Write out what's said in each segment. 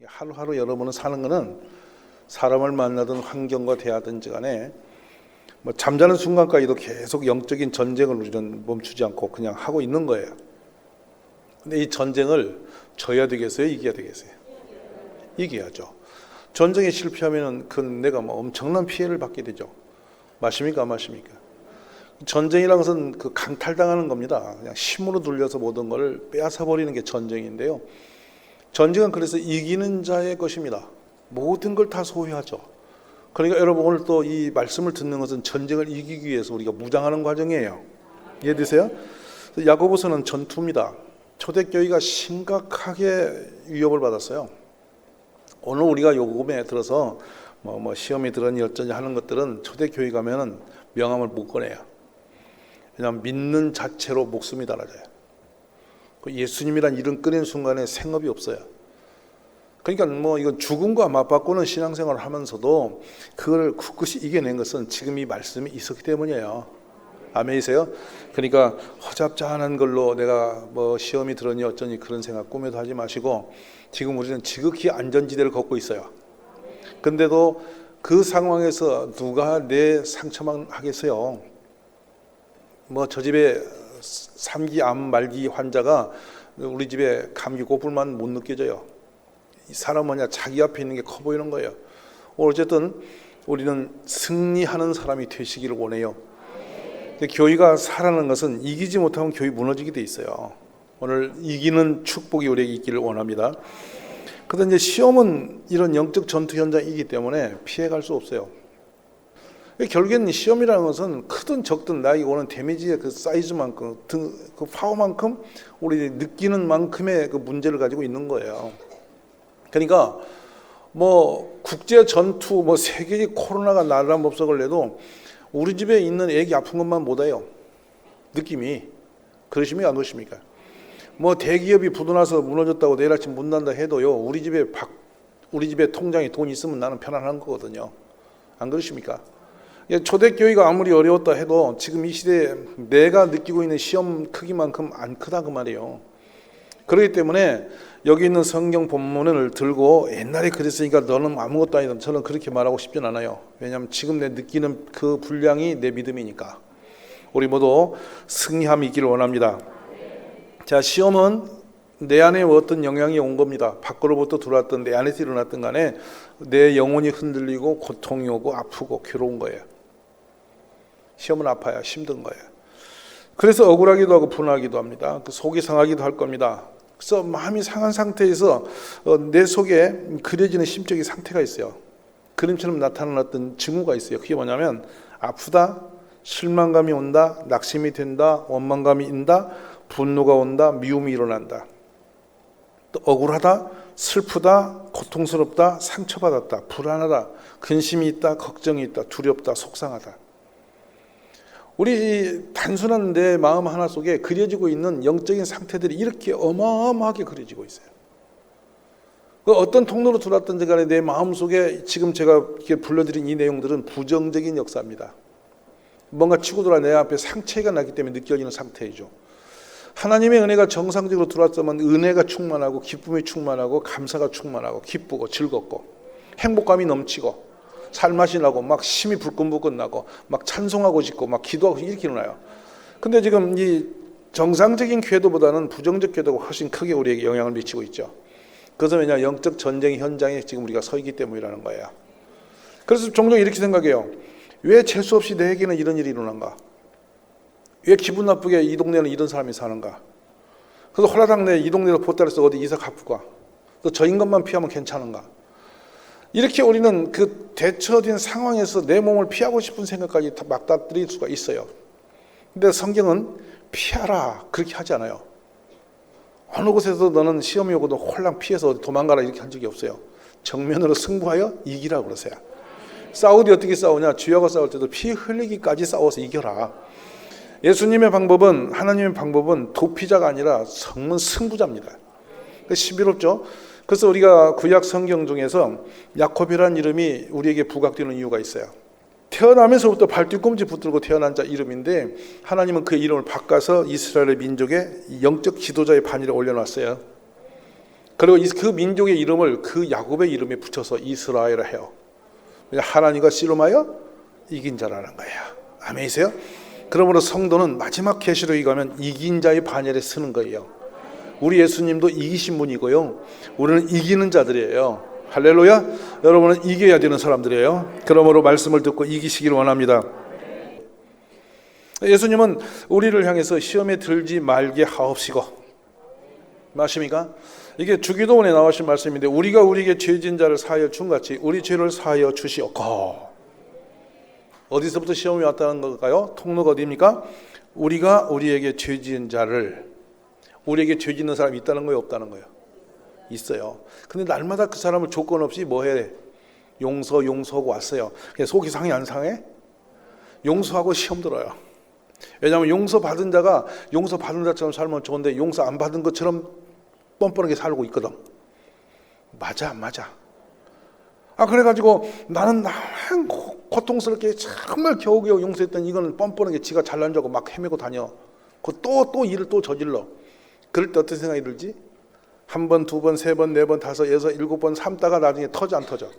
하루하루 여러분은 사는 거는 사람을 만나든 환경과 대하든지 간에 뭐 잠자는 순간까지도 계속 영적인 전쟁을 우리는 멈추지 않고 그냥 하고 있는 거예요. 근데 이 전쟁을 져야 되겠어요? 이겨야 되겠어요? 이겨야죠. 전쟁에 실패하면 그 내가 뭐 엄청난 피해를 받게 되죠. 맞습니까? 안 맞습니까? 전쟁이라는 것은 그 강탈당하는 겁니다. 그냥 힘으로 돌려서 모든 걸 빼앗아 버리는 게 전쟁인데요. 전쟁은 그래서 이기는 자의 것입니다. 모든 걸 다 소유하죠. 그러니까 여러분 오늘 또 이 말씀을 듣는 것은 전쟁을 이기기 위해서 우리가 무장하는 과정이에요. 이해되세요? 야고보서는 전투입니다. 초대교회가 심각하게 위협을 받았어요. 오늘 우리가 요금에 들어서 뭐 시험이 들으니 어쩌니 하는 것들은 초대교회 가면은 명함을 못 꺼내요. 왜냐하면 믿는 자체로 목숨이 달아져요. 예수님이란 이름 꺼낸 순간에 생업이 없어요. 그러니까 뭐 이건 죽음과 맞바꾸는 신앙생활을 하면서도 그걸 굳굳이 이겨낸 것은 지금 이 말씀이 있었기 때문이에요. 아멘이세요? 그러니까 허잡지않은 걸로 내가 뭐 시험이 들으니 어쩌니 그런 생각 꿈에도 하지 마시고 지금 우리는 지극히 안전지대를 걷고 있어요. 근데도 그 상황에서 누가 내 상처만 하겠어요? 뭐 저 집에 3기 암 말기 환자가 우리 집에 감기 고풀만 못 느껴져요. 이 사람 뭐냐 자기 앞에 있는 게 커 보이는 거예요. 어쨌든 우리는 승리하는 사람이 되시기를 원해요. 근데 교회가 살아나는 것은 이기지 못하면 교회 무너지게 돼 있어요. 오늘 이기는 축복이 우리에게 있기를 원합니다. 그런데 이제 시험은 이런 영적 전투 현장이기 때문에 피해갈 수 없어요. 결국에는 시험이라는 것은 크든 적든 나에게 오는 데미지의 그 사이즈만큼, 그 파워만큼 우리 느끼는 만큼의 그 문제를 가지고 있는 거예요. 그러니까 뭐 국제 전투, 뭐 세계의 코로나가 나라 법석을 내도 우리 집에 있는 애기 아픈 것만 못해요. 느낌이. 그러십니까? 안 그러십니까? 뭐 대기업이 부도나서 무너졌다고 내일 아침 문 닫는다 해도요. 우리 집에 통장에 돈 있으면 나는 편안한 거거든요. 안 그러십니까? 초대교회가 아무리 어려웠다 해도 지금 이 시대에 내가 느끼고 있는 시험 크기만큼 안 크다 그 말이에요. 그렇기 때문에 여기 있는 성경 본문을 들고 옛날에 그랬으니까 너는 아무것도 아니다. 저는 그렇게 말하고 싶진 않아요. 왜냐하면 지금 내 느끼는 그 분량이 내 믿음이니까. 우리 모두 승리함이 있기를 원합니다. 자, 시험은 내 안에 어떤 영향이 온 겁니다. 밖으로부터 들어왔던 내 안에서 일어났던 간에 내 영혼이 흔들리고 고통이 오고 아프고 괴로운 거예요. 시험은 아파야 힘든 거예요. 그래서 억울하기도 하고 분하기도 합니다. 속이 상하기도 할 겁니다. 그래서 마음이 상한 상태에서 내 속에 그려지는 심적인 상태가 있어요. 그림처럼 나타나는 어떤 징후가 있어요. 그게 뭐냐면 아프다, 실망감이 온다, 낙심이 된다, 원망감이 인다, 분노가 온다, 미움이 일어난다. 또 억울하다, 슬프다, 고통스럽다, 상처받았다, 불안하다, 근심이 있다, 걱정이 있다, 두렵다, 속상하다. 우리 단순한 내 마음 하나 속에 그려지고 있는 영적인 상태들이 이렇게 어마어마하게 그려지고 있어요. 그 어떤 통로로 들어왔든지 간에 내 마음 속에 지금 제가 이렇게 불러드린 이 내용들은 부정적인 역사입니다. 뭔가 치고 들어와 내 앞에 상처가 나기 때문에 느껴지는 상태이죠. 하나님의 은혜가 정상적으로 들어왔으면 은혜가 충만하고 기쁨이 충만하고 감사가 충만하고 기쁘고 즐겁고 행복감이 넘치고 살맛이 나고 막 심이 불끈불끈 나고 막 찬송하고 싶고 막 기도하고 이렇게 일어나요. 근데 지금 이 정상적인 궤도보다는 부정적 궤도가 훨씬 크게 우리에게 영향을 미치고 있죠. 그것은 왜냐 영적 전쟁 현장에 지금 우리가 서 있기 때문이라는 거예요. 그래서 종종 이렇게 생각해요. 왜 재수 없이 내게는 이런 일이 일어난가? 왜 기분 나쁘게 이 동네는 이런 사람이 사는가? 그래서 홀라당 내 이 동네로 보따리서 어디 이사 가쁘가? 또 저 인간만 피하면 괜찮은가? 이렇게 우리는 그 대처된 상황에서 내 몸을 피하고 싶은 생각까지 맞닥뜨릴 수가 있어요. 근데 성경은 피하라 그렇게 하지 않아요. 어느 곳에서 너는 시험이 오고도 홀랑 피해서 도망가라 이렇게 한 적이 없어요. 정면으로 승부하여 이기라 그러세요. 싸우디 어떻게 싸우냐? 주야가 싸울 때도 피 흘리기까지 싸워서 이겨라. 예수님의 방법은 하나님의 방법은 도피자가 아니라 승부자입니다. 11호죠. 그래서 우리가 구약 성경 중에서 야곱이라는 이름이 우리에게 부각되는 이유가 있어요. 태어나면서부터 발뒤꿈치 붙들고 태어난 자 이름인데 하나님은 그 이름을 바꿔서 이스라엘의 민족의 영적 지도자의 반열에 올려놨어요. 그리고 그 민족의 이름을 그 야곱의 이름에 붙여서 이스라엘을 해요. 하나님과 씨름하여 이긴 자라는 거예요. 아멘이세요? 그러므로 성도는 마지막 계시록에 가면 이긴 자의 반열에 서는 거예요. 우리 예수님도 이기신 분이고요, 우리는 이기는 자들이에요. 할렐루야. 여러분은 이겨야 되는 사람들이에요. 그러므로 말씀을 듣고 이기시기를 원합니다. 예수님은 우리를 향해서 시험에 들지 말게 하옵시고, 맞습니까? 이게 주기도문에 나오신 말씀인데, 우리가 우리에게 죄진 자를 사하여 준같이 우리 죄를 사하여 주시옵고. 어디서부터 시험이 왔다는 걸까요? 통로가 어디입니까? 우리가 우리에게 죄진 자를, 우리에게 죄짓는 사람이 있다는 거예요, 없다는 거예요? 있어요. 근데 날마다 그 사람을 조건 없이 뭐 해? 용서하고 왔어요. 속이 상해 안 상해? 용서하고 시험 들어요. 왜냐하면 용서받은 자가 용서받은 자처럼 살면 좋은데 용서 안 받은 것처럼 뻔뻔하게 살고 있거든. 맞아 안 맞아? 그래가지고 나는 고통스럽게 정말 겨우겨우 용서했더니 이거는 뻔뻔하게 지가 잘난 줄 알고 막 헤매고 다녀. 또 일을 또 저질러. 그럴 때 어떤 생각이 들지? 한 번, 두 번, 세 번, 네 번, 다섯, 여섯, 일곱 번 삼다가 나중에 터져 안 터져?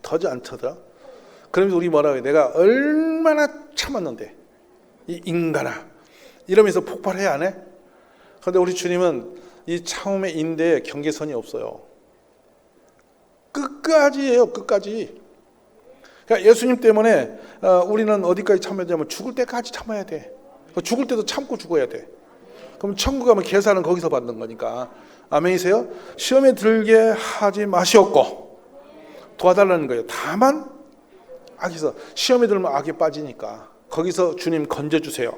터져 안 터져? 그러면서 우리 뭐라고 해? 내가 얼마나 참았는데, 이 인간아, 이러면서 폭발해야 안 해? 그런데 우리 주님은 이 참음의 인대에 경계선이 없어요. 끝까지예요, 끝까지. 그러니까 예수님 때문에 우리는 어디까지 참아야 되냐면 죽을 때까지 참아야 돼. 죽을 때도 참고 죽어야 돼. 그럼 천국 가면 계산은 거기서 받는 거니까. 아멘이세요? 시험에 들게 하지 마시옵고 도와달라는 거예요. 다만 악에서, 시험에 들면 악에 빠지니까 거기서 주님 건져주세요.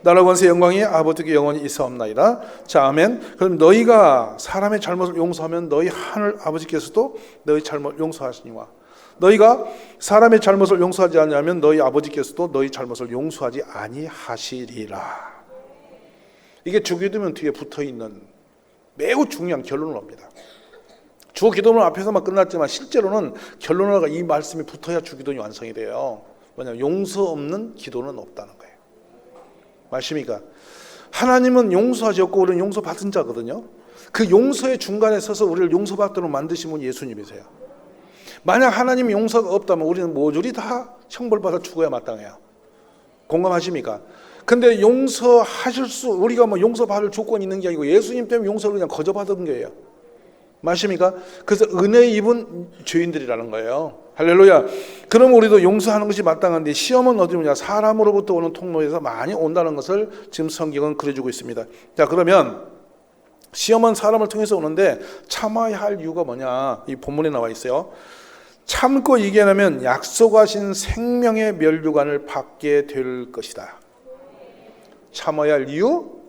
나라 권세 영광이 아버지께 영원히 있사옵나이다. 자, 아멘. 그럼 너희가 사람의 잘못을 용서하면 너희 하늘 아버지께서도 너희 잘못 용서하시니와, 너희가 사람의 잘못을 용서하지 않으면 너희 아버지께서도 너희 잘못을 용서하지 아니하시리라. 이게 주기도문 뒤에 붙어있는 매우 중요한 결론을 합니다. 주기도문 앞에서만 끝났지만 실제로는 결론화가 이 말씀이 붙어야 주기도문이 완성이 돼요. 뭐냐면 용서 없는 기도는 없다는 거예요. 맞습니까? 하나님은 용서하셨고 우리는 용서받은 자거든요. 그 용서의 중간에 서서 우리를 용서받도록 만드신 분이 예수님이세요. 만약 하나님이 용서가 없다면 우리는 모조리 다 형벌받아 죽어야 마땅해요. 공감하십니까? 근데 우리가 뭐 용서받을 조건이 있는 게 아니고 예수님 때문에 용서를 그냥 거저받은 거예요. 맞습니까? 그래서 은혜 입은 죄인들이라는 거예요. 할렐루야. 그럼 우리도 용서하는 것이 마땅한데, 시험은 어디 오냐? 사람으로부터 오는 통로에서 많이 온다는 것을 지금 성경은 그려주고 있습니다. 자, 그러면 시험은 사람을 통해서 오는데 참아야 할 이유가 뭐냐? 이 본문에 나와 있어요. 참고 이겨내면 약속하신 생명의 면류관을 받게 될 것이다. 참아야 할 이유?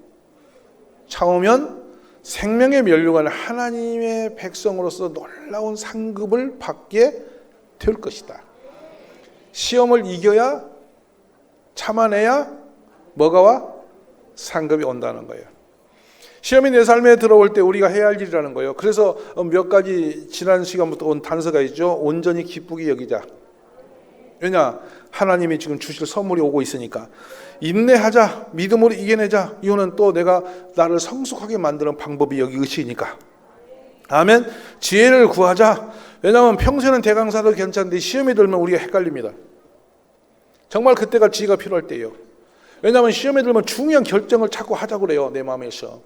참으면 생명의 면류관, 하나님의 백성으로서 놀라운 상급을 받게 될 것이다. 시험을 이겨야, 참아내야 뭐가 와? 상급이 온다는 거예요. 시험이 내 삶에 들어올 때 우리가 해야 할 일이라는 거예요. 그래서 몇 가지 지난 시간부터 온 단서가 있죠. 온전히 기쁘게 여기자. 왜냐? 하나님이 지금 주실 선물이 오고 있으니까. 인내하자, 믿음으로 이겨내자. 이유는 또 내가 나를 성숙하게 만드는 방법이 여기 의식이니까. 아멘. 지혜를 구하자. 왜냐하면 평소에는 대강사도 괜찮은데 시험이 들면 우리가 헷갈립니다. 정말 그때가 지혜가 필요할 때예요. 왜냐하면 시험에 들면 중요한 결정을 자꾸 하자고 그래요, 내 마음에서.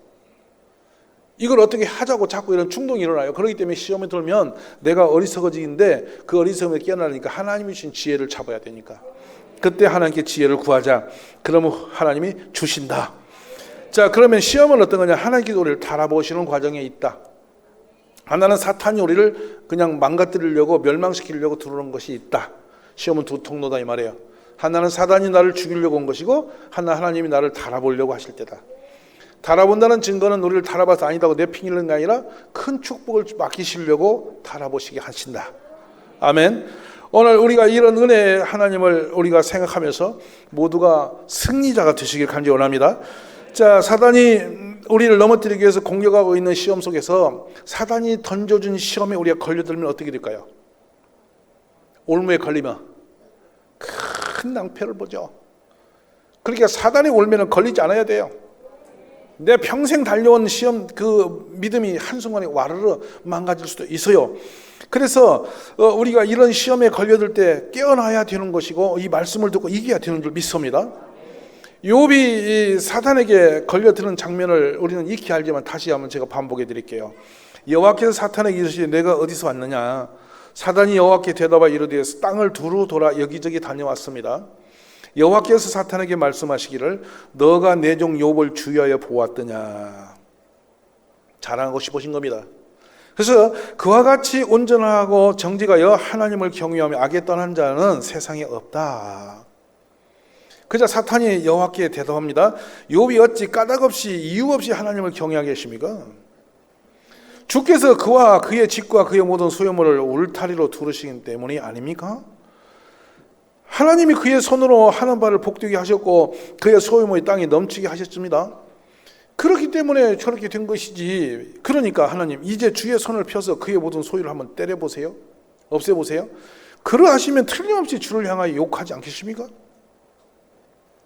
이걸 어떻게 하자고 자꾸 이런 충동이 일어나요. 그렇기 때문에 시험에 들면 내가 어리석어지는데 그 어리석음에 깨어나니까 하나님이 주신 지혜를 잡아야 되니까. 그때 하나님께 지혜를 구하자. 그러면 하나님이 주신다. 자, 그러면 시험은 어떤 거냐? 하나님께서 우리를 달아보시는 과정에 있다. 하나는 사탄이 우리를 그냥 망가뜨리려고, 멸망시키려고 들어오는 것이 있다. 시험은 두 통로다 이 말이에요. 하나는 사단이 나를 죽이려고 온 것이고, 하나님이 나를 달아보려고 하실 때다. 달아본다는 증거는 우리를 달아봐서 아니다고 내팽이는 게 아니라 큰 축복을 맡기시려고 달아보시게 하신다. 아멘. 오늘 우리가 이런 은혜 하나님을 우리가 생각하면서 모두가 승리자가 되시길 간절히 원합니다. 자, 사단이 우리를 넘어뜨리기 위해서 공격하고 있는 시험 속에서 사단이 던져준 시험에 우리가 걸려들면 어떻게 될까요? 올무에 걸리면 큰 낭패를 보죠. 그러니까 사단이 올무에는 걸리지 않아야 돼요. 내 평생 달려온 시험 그 믿음이 한순간에 와르르 망가질 수도 있어요. 그래서 우리가 이런 시험에 걸려들 때 깨어나야 되는 것이고 이 말씀을 듣고 이겨야 되는 줄 믿습니다. 욥이 사탄에게 걸려드는 장면을 우리는 익히 알지만 다시 한번 제가 반복해 드릴게요. 여호와께서 사탄에게 이르시되 내가 어디서 왔느냐. 사탄이 여호와께 대답하여 이르되 땅을 두루 돌아 여기저기 다녀왔습니다. 여호와께서 사탄에게 말씀하시기를 너가 내 종 욥을 주의하여 보았더냐. 자랑하고 싶으신 겁니다. 그래서 그와 같이 온전하고 정직하여 하나님을 경외하며 악에 떠난 자는 세상에 없다. 그자 사탄이 여호와께 대답합니다. 욥이 어찌 까닭없이 이유 없이 하나님을 경외하게 하십니까? 주께서 그와 그의 집과 그의 모든 소유물을 울타리로 두르시기 때문이 아닙니까? 하나님이 그의 손으로 하는 바를 복되게 하셨고 그의 소유물이 땅에 넘치게 하셨습니다. 그렇기 때문에 저렇게 된 것이지. 그러니까 하나님 이제 주의 손을 펴서 그의 모든 소유를 한번 때려보세요. 없애보세요. 그러하시면 틀림없이 주를 향하여 욕하지 않겠습니까?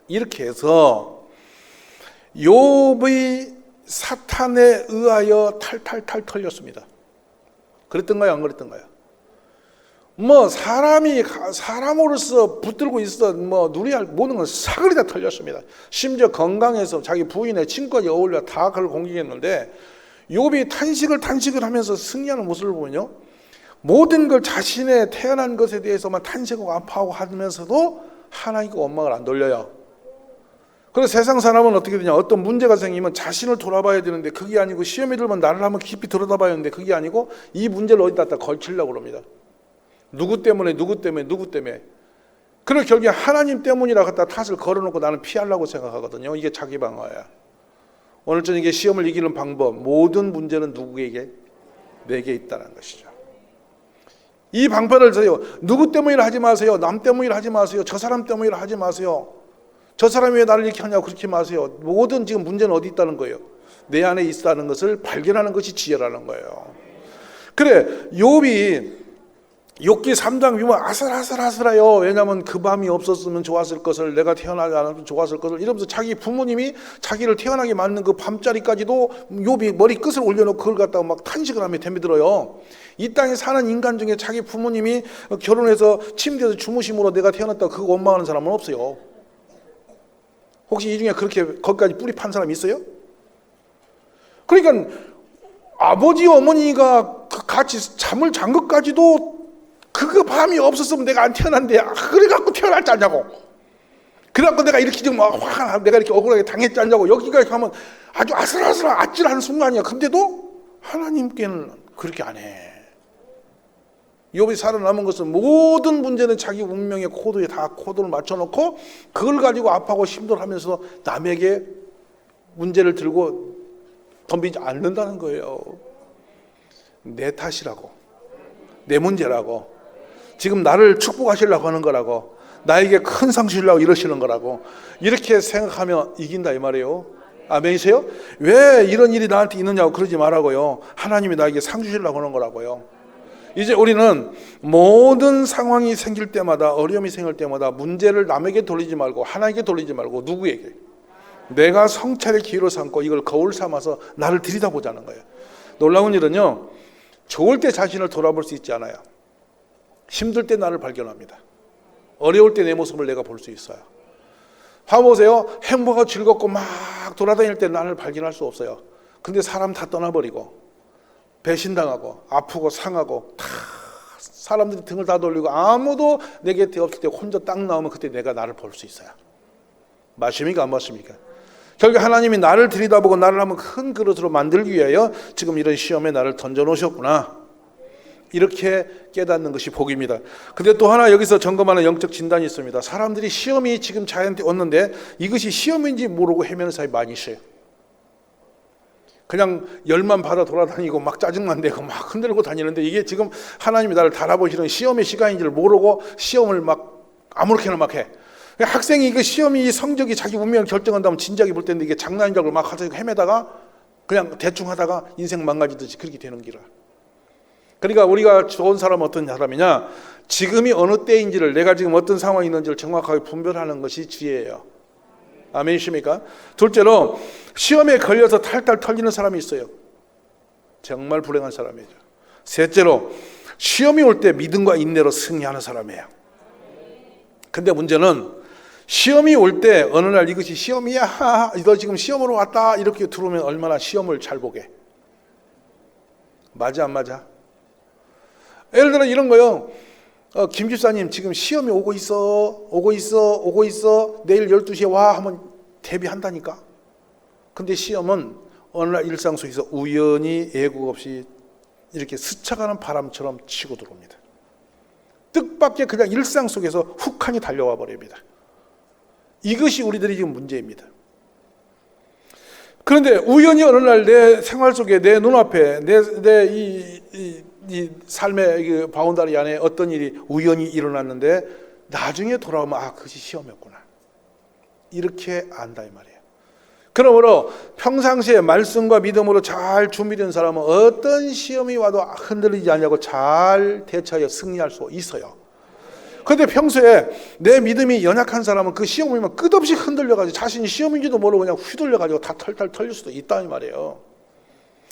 이렇게 해서 욥의 사탄에 의하여 탈탈탈 털렸습니다. 그랬던가요? 안 그랬던가요? 사람으로서 붙들고 있어 누려야 할 모든 건 사거리 다 털렸습니다. 심지어 건강에서 자기 부인의 친구까지 어울려 다 그걸 공격했는데 욥이 탄식을 하면서 승리하는 모습을 보면요, 모든 걸 자신의 태어난 것에 대해서만 탄식하고 아파하고 하면서도 하나님께 원망을 안 돌려요. 그래서 세상 사람은 어떻게 되냐, 어떤 문제가 생기면 자신을 돌아봐야 되는데 그게 아니고 시험이 들면 나를 한번 깊이 들여다봐야 하는데 그게 아니고 이 문제를 어디다 걸치려고 합니다. 누구 때문에. 그래서 결국에 하나님 때문이라 갖다 탓을 걸어놓고 나는 피하려고 생각하거든요. 이게 자기 방어야. 오늘 저녁에 시험을 이기는 방법, 모든 문제는 누구에게? 내게 있다는 것이죠. 이 방법을 저요, 누구 때문이라 하지 마세요. 남 때문이라 하지 마세요. 저 사람 때문이라 하지 마세요. 저 사람이 왜 나를 이렇게 하냐고 그렇게 마세요. 모든 지금 문제는 어디 있다는 거예요? 내 안에 있다는 것을 발견하는 것이 지혜라는 거예요. 그래, 욥이 욥기 3장 보면 아슬아슬해요. 왜냐하면 그 밤이 없었으면 좋았을 것을, 내가 태어나지 않았으면 좋았을 것을 이러면서 자기 부모님이 자기를 태어나게 만든 그 밤자리까지도 욥이 머리 끝을 올려놓고 그걸 갖다가 막 탄식을 하며 덤비들어요. 이 땅에 사는 인간 중에 자기 부모님이 결혼해서 침대에서 주무심으로 내가 태어났다고 그거 원망하는 사람은 없어요. 혹시 이 중에 그렇게 거기까지 뿌리 판 사람이 있어요? 그러니까 아버지 어머니가 같이 잠을 잔 것까지도 그 밤이 없었으면 내가 안 태어난데 그래갖고 태어날 줄 아냐고, 그래갖고 내가 이렇게 지금 화가 나, 내가 이렇게 억울하게 당했지 않냐고. 여기까지 가면 아주 아찔한 순간이야. 근데도 하나님께는 그렇게 안 해. 욥이 살아남은 것은 모든 문제는 자기 운명의 코드에 다 코드를 맞춰놓고 그걸 가지고 아파하고 힘들어하면서 남에게 문제를 들고 덤비지 않는다는 거예요. 내 탓이라고, 내 문제라고, 지금 나를 축복하시려고 하는 거라고, 나에게 큰 상 주시려고 이러시는 거라고, 이렇게 생각하면 이긴다 이 말이에요. 아멘이세요? 왜 이런 일이 나한테 있느냐고 그러지 말라고요. 하나님이 나에게 상 주시려고 하는 거라고요. 이제 우리는 모든 상황이 생길 때마다, 어려움이 생길 때마다 문제를 남에게 돌리지 말고 하나님께 돌리지 말고 누구에게? 내가 성찰의 기회로 삼고 이걸 거울 삼아서 나를 들여다보자는 거예요. 놀라운 일은요, 좋을 때 자신을 돌아볼 수 있지 않아요. 힘들 때 나를 발견합니다. 어려울 때 내 모습을 내가 볼 수 있어요. 봐보세요. 행복하고 즐겁고 막 돌아다닐 때 나를 발견할 수 없어요. 근데 사람 다 떠나버리고 배신당하고 아프고 상하고 다 사람들이 등을 다 돌리고 아무도 내 곁에 없을 때 혼자 딱 나오면 그때 내가 나를 볼 수 있어요. 맞습니까? 안 맞습니까? 결국 하나님이 나를 들여다보고 나를 한번 큰 그릇으로 만들기 위하여 지금 이런 시험에 나를 던져놓으셨구나, 이렇게 깨닫는 것이 복입니다. 근데 또 하나 여기서 점검하는 영적 진단이 있습니다. 사람들이 시험이 지금 자기한테 왔는데 이것이 시험인지 모르고 헤매는 사람이 많이 있어요. 그냥 열만 받아 돌아다니고 막 짜증만 내고 막 흔들고 다니는데 이게 지금 하나님이 나를 달아보시는 시험의 시간인지를 모르고 시험을 막 아무렇게나 막 해. 학생이 이거 시험이 성적이 자기 운명을 결정한다면 진작에 볼 텐데 이게 장난인 줄 알고 막 하다 헤매다가 그냥 대충 하다가 인생 망가지듯이 그렇게 되는 기라. 그러니까 우리가 좋은 사람은 어떤 사람이냐, 지금이 어느 때인지를, 내가 지금 어떤 상황이 있는지를 정확하게 분별하는 것이 지혜예요. 아멘이십니까? 둘째로 시험에 걸려서 탈탈 털리는 사람이 있어요. 정말 불행한 사람이죠. 셋째로 시험이 올 때 믿음과 인내로 승리하는 사람이에요. 근데 문제는 시험이 올 때 어느 날 이것이 시험이야, 너 지금 시험으로 왔다 이렇게 들어오면 얼마나 시험을 잘 보게. 맞아 안 맞아? 예를 들어 이런 거요. 김 집사님 지금 시험이 오고 있어. 내일 12시에 와 하면 대비한다니까. 근데 시험은 어느 날 일상 속에서 우연히 예고 없이 이렇게 스쳐가는 바람처럼 치고 들어옵니다. 뜻밖의 그냥 일상 속에서 훅하니 달려와 버립니다. 이것이 우리들이 지금 문제입니다. 그런데 우연히 어느 날 내 생활 속에 내 눈앞에 이 삶의 그 바운다리 안에 어떤 일이 우연히 일어났는데 나중에 돌아오면 그것이 시험이었구나. 이렇게 안다 이 말이에요. 그러므로 평상시에 말씀과 믿음으로 잘 준비된 사람은 어떤 시험이 와도 흔들리지 않냐고 잘 대처하여 승리할 수 있어요. 그런데 평소에 내 믿음이 연약한 사람은 그 시험 오면 끝없이 흔들려가지고 자신이 시험인지도 모르고 그냥 휘둘려가지고 다 털털 털릴 수도 있다 이 말이에요.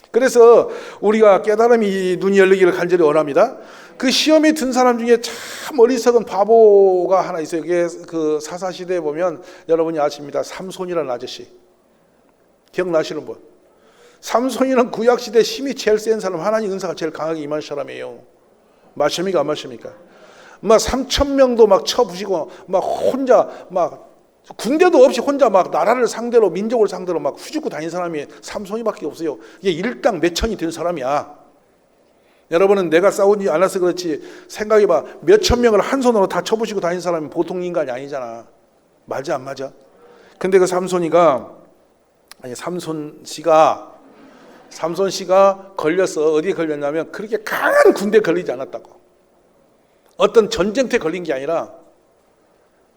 그래서 우리가 깨달음이 눈이 열리기를 간절히 원합니다. 그 시험이 든 사람 중에 참 어리석은 바보가 하나 있어요. 그게 그 사사시대에 보면 여러분이 아십니다. 삼손이라는 아저씨. 기억나시는 분? 삼손이는 구약시대 힘이 제일 센 사람, 하나님 은사가 제일 강하게 임한 사람이에요. 맞습니까? 안 맞습니까? 막 3,000명도 막 쳐부시고 막 혼자 막 군대도 없이 혼자 막 나라를 상대로 민족을 상대로 막 후죽고 다닌 사람이 삼손이밖에 없어요. 이게 일당 몇천이 된 사람이야. 여러분은 내가 싸우지 않아서 그렇지 생각해봐. 몇천 명을 한 손으로 다 쳐부시고 다닌 사람이 보통 인간이 아니잖아. 맞아 안 맞아? 근데 그 삼손 씨가 걸렸어. 어디에 걸렸냐면 그렇게 강한 군대에 걸리지 않았다고. 어떤 전쟁터에 걸린 게 아니라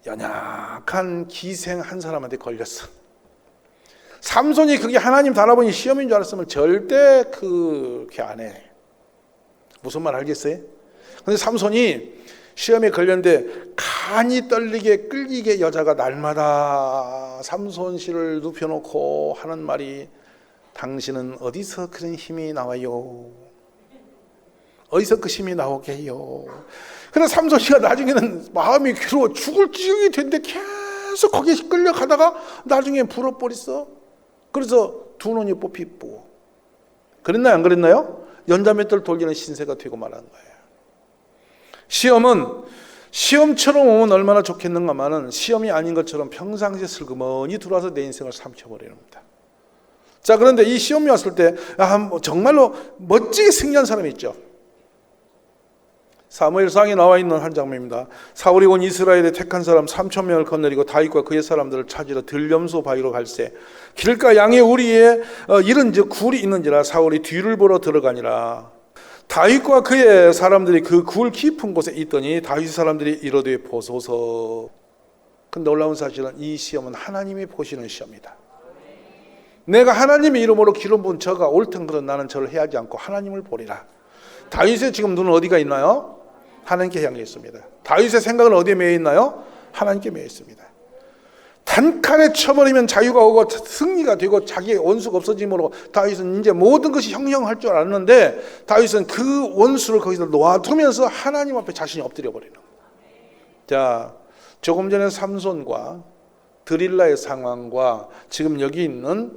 연약한 기생 한 사람한테 걸렸어. 삼손이 그게 하나님 달아보니 시험인 줄 알았으면 절대 그렇게 안 해. 무슨 말 알겠어요? 근데 삼손이 시험에 걸렸는데 간이 떨리게 끌리게 여자가 날마다 삼손 씨를 눕혀놓고 하는 말이 당신은 어디서 그런 힘이 나와요? 어디서 그 힘이 나오게요? 그래서 삼손 씨가 나중에는 마음이 괴로워 죽을 지경이 됐는데 계속 거기에 끌려가다가 나중에 불어버렸어. 그래서 두 눈이 뽑히고. 그랬나요? 안 그랬나요? 연자맷돌 돌리는 신세가 되고 말한 거예요. 시험은 시험처럼 오면 얼마나 좋겠는가마는 시험이 아닌 것처럼 평상시에 슬그머니 들어와서 내 인생을 삼켜버립니다. 자, 그런데 이 시험이 왔을 때 정말로 멋지게 승리한 사람이 있죠. 사무엘상에 나와 있는 한 장면입니다. 사울이 온 이스라엘의 택한 사람 3,000명을 거느리고 다윗과 그의 사람들을 찾으러 들염소 바위로 갈새 길가 양의 우리에 이른즉 굴이 있는지라 사울이 뒤를 보러 들어가니라. 다윗과 그의 사람들이 그 굴 깊은 곳에 있더니 다윗 사람들이 이르되 보소서. 근데 놀라운 사실은 이 시험은 하나님이 보시는 시험이다. 내가 하나님의 이름으로 기름 부은 저가 옳든 그런 나는 저를 해하지 않고 하나님을 보리라. 다윗의 지금 눈은 어디가 있나요? 하나님께 향해 있습니다. 다윗의 생각은 어디에 매여 있나요? 하나님께 매여 있습니다. 단칼에 쳐버리면 자유가 오고 승리가 되고 자기의 원수가 없어짐으로 다윗은 이제 모든 것이 형형할 줄 알았는데 다윗은 그 원수를 거기서 놓아두면서 하나님 앞에 자신이 엎드려 버리는 거예요. 자, 조금 전에 삼손과 드릴라의 상황과 지금 여기 있는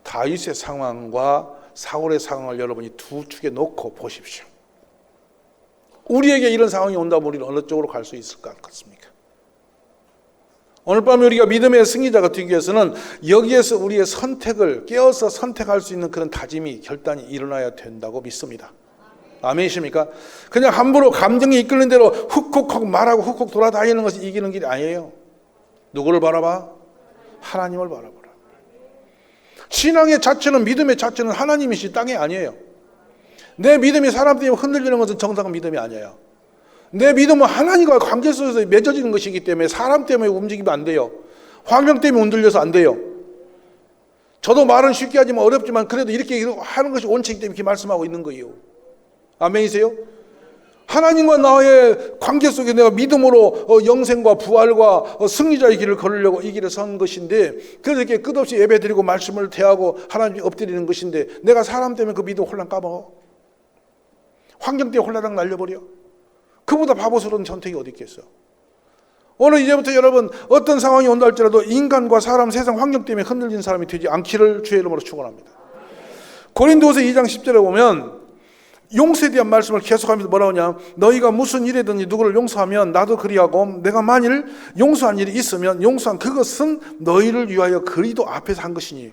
다윗의 상황과 사울의 상황을 여러분이 두 축에 놓고 보십시오. 우리에게 이런 상황이 온다면 우리는 어느 쪽으로 갈 수 있을 것 같습니까? 오늘 밤에 우리가 믿음의 승리자가 되기 위해서는 여기에서 우리의 선택을 깨어서 선택할 수 있는 그런 다짐이 결단이 일어나야 된다고 믿습니다. 아멘이십니까? 그냥 함부로 감정이 이끄는 대로 훅훅 말하고 훅훅 돌아다니는 것이 이기는 길이 아니에요. 누구를 바라봐? 하나님을 바라보라. 신앙의 자체는 믿음의 자체는 하나님이시 땅이 아니에요. 내 믿음이 사람 때문에 흔들리는 것은 정상은 믿음이 아니에요. 내 믿음은 하나님과 관계 속에서 맺어지는 것이기 때문에 사람 때문에 움직이면 안 돼요. 환경 때문에 흔들려서 안 돼요. 저도 말은 쉽게 하지만 어렵지만 그래도 이렇게 하는 것이 원칙이기 때문에 이렇게 말씀하고 있는 거예요. 아멘이세요? 하나님과 나의 관계 속에 내가 믿음으로 영생과 부활과 승리자의 길을 걸으려고 이 길에 선 것인데, 그렇게 끝없이 예배드리고 말씀을 대하고 하나님께 엎드리는 것인데, 내가 사람 때문에 그 믿음 홀랑 까먹어. 환경 때문에 홀라당 날려버려. 그보다 바보스러운 선택이 어디 있겠어. 오늘 이제부터 여러분, 어떤 상황이 온다 할지라도 인간과 사람, 세상 환경 때문에 흔들린 사람이 되지 않기를 주의 이름으로 축원합니다. 고린도후서 2장 10절에 보면 용서에 대한 말씀을 계속하면서 뭐라고 하냐, 너희가 무슨 일이든지 누구를 용서하면 나도 그리하고, 내가 만일 용서한 일이 있으면 용서한 그것은 너희를 위하여 그리도 앞에서 한 것이니,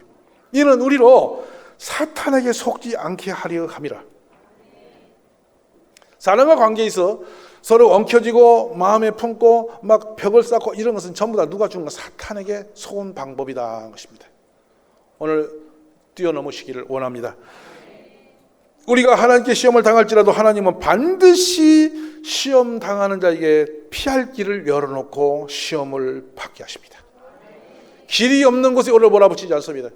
이는 우리로 사탄에게 속지 않게 하려 함이라. 사람과 관계에 있어 서로 엉켜지고 마음에 품고 막 벽을 쌓고 이런 것은 전부 다 누가 주는 건 사탄에게 속은 방법이다 것입니다. 오늘 뛰어넘으시기를 원합니다. 우리가 하나님께 시험을 당할지라도 하나님은 반드시 시험 당하는 자에게 피할 길을 열어놓고 시험을 받게 하십니다. 길이 없는 곳에 오늘 몰아붙이지 않습니다.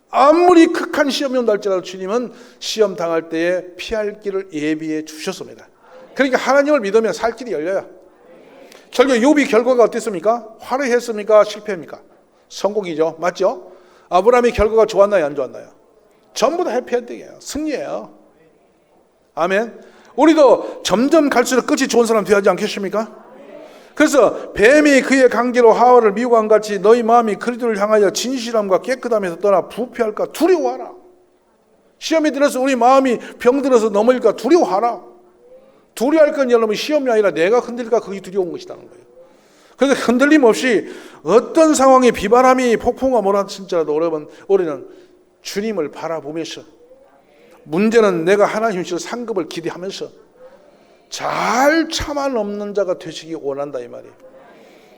아무리 극한 시험이 온다 할지라도 주님은 시험 당할 때에 피할 길을 예비해 주셨습니다. 그러니까 하나님을 믿으면 살 길이 열려요. 결국 욥이 결과가 어땠습니까? 화려했습니까? 실패입니까? 성공이죠. 맞죠? 아브라함의 결과가 좋았나요? 안 좋았나요? 전부 다 해피엔딩이에요. 승리예요. 아멘. 우리도 점점 갈수록 끝이 좋은 사람 되어야 하지 않겠습니까? 그래서 뱀이 그의 관계로 하와를 미워한 같이 너희 마음이 그리스도를 향하여 진실함과 깨끗함에서 떠나 부패할까 두려워하라. 시험이 들어서 우리 마음이 병들어서 넘어질까 두려워하라. 두려워할 건 여러분 시험이 아니라 내가 흔들릴까 그게 두려운 것이라는 거예요. 그래서 흔들림 없이 어떤 상황에 비바람이 폭풍과 몰아칠지라도 여러분 우리는 주님을 바라보면서, 문제는 내가 하나님 주실 상급을 기대하면서 잘 참아 넘는 자가 되시기 원한다 이 말이에요.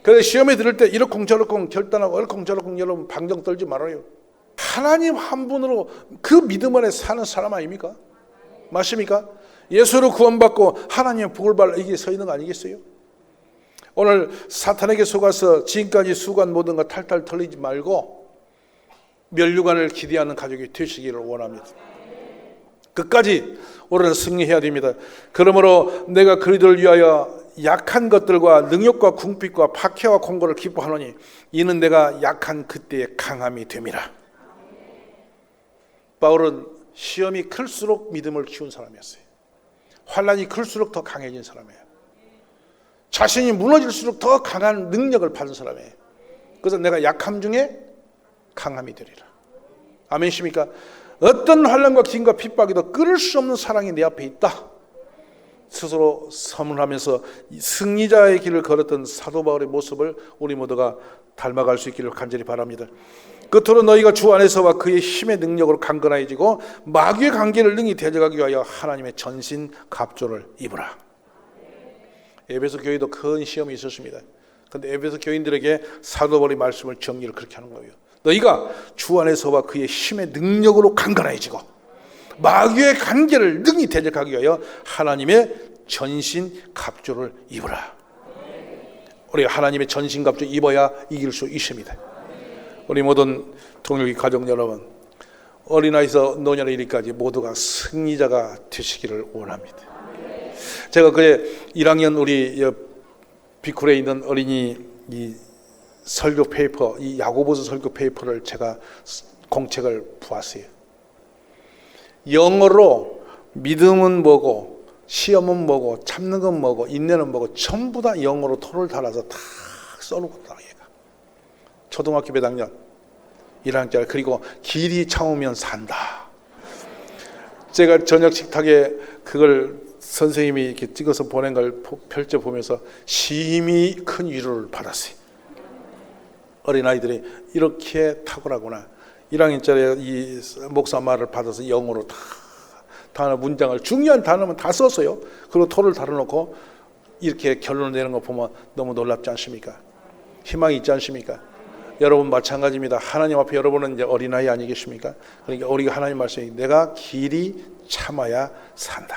그래서 시험에 들을 때 이러쿵저러쿵 결단하고 이러쿵저러쿵 여러분 방정 떨지 말아요. 하나님 한 분으로 그 믿음 안에 사는 사람 아닙니까? 맞습니까? 예수로 구원받고 하나님의 복을 받아 이게 서 있는 거 아니겠어요? 오늘 사탄에게 속아서 지금까지 수고한 모든 것 탈탈 털리지 말고 면류관을 기대하는 가족이 되시기를 원합니다. 끝까지 우리는 승리해야 됩니다. 그러므로 내가 그리스도를 위하여 약한 것들과 능욕과 궁핍과 박해와 공고를 기뻐하노니 이는 내가 약한 그때의 강함이 됨이라. 바울은 시험이 클수록 믿음을 키운 사람이었어요. 환난이 클수록 더 강해진 사람이에요. 자신이 무너질수록 더 강한 능력을 받은 사람이에요. 그래서 내가 약함 중에 강함이 되리라. 아멘이십니까? 어떤 환난과 기근과 핍박에도 끊을 수 없는 사랑이 내 앞에 있다. 스스로 선언하면서 승리자의 길을 걸었던 사도 바울의 모습을 우리 모두가 닮아갈 수 있기를 간절히 바랍니다. 끝으로 너희가 주 안에서와 그의 힘의 능력으로 강건해지고 마귀의 관계를 능히 대적하기 위하여 하나님의 전신 갑주를 입으라. 에베소 교회도 큰 시험이 있었습니다. 그런데 에베소 교인들에게 사도 바울의 말씀을 정리를 그렇게 하는 거예요. 너희가 주 안에서와 그의 힘의 능력으로 강건해지고 마귀의 관계를 능히 대적하기 위하여 하나님의 전신 갑주를 입으라. 우리가 하나님의 전신 갑주 입어야 이길 수 있습니다. 우리 모든 동역의 가족 여러분, 어린아이에서 노년에 이르기까지 모두가 승리자가 되시기를 원합니다. 제가 그래 1학년 우리 비쿨에 있는 어린이 이 설교 페이퍼, 이 야고보서 설교 페이퍼를 제가 공책을 보았어요. 영어로 믿음은 뭐고 시험은 뭐고 참는 건 뭐고 인내는 뭐고 전부 다 영어로 토를 달아서 다 써놓고 있다. 얘가 초등학교 몇 학년 1학년짜리. 그리고 길이 참으면 산다. 제가 저녁 식탁에 그걸 선생님이 이렇게 찍어서 보낸 걸 펼쳐 보면서 심히 큰 위로를 받았어요. 어린아이들이 이렇게 탁월하구나. 1학년짜리 이 목사 말을 받아서 영어로 다 단어 문장을 중요한 단어만 다 썼어요. 그리고 토를 달아놓고 이렇게 결론을 내는 거 보면 너무 놀랍지 않습니까? 희망이 있지 않습니까? 여러분 마찬가지입니다. 하나님 앞에 여러분은 이제 어린아이 아니겠습니까? 그러니까 우리가 하나님 말씀이 내가 길이 참아야 산다.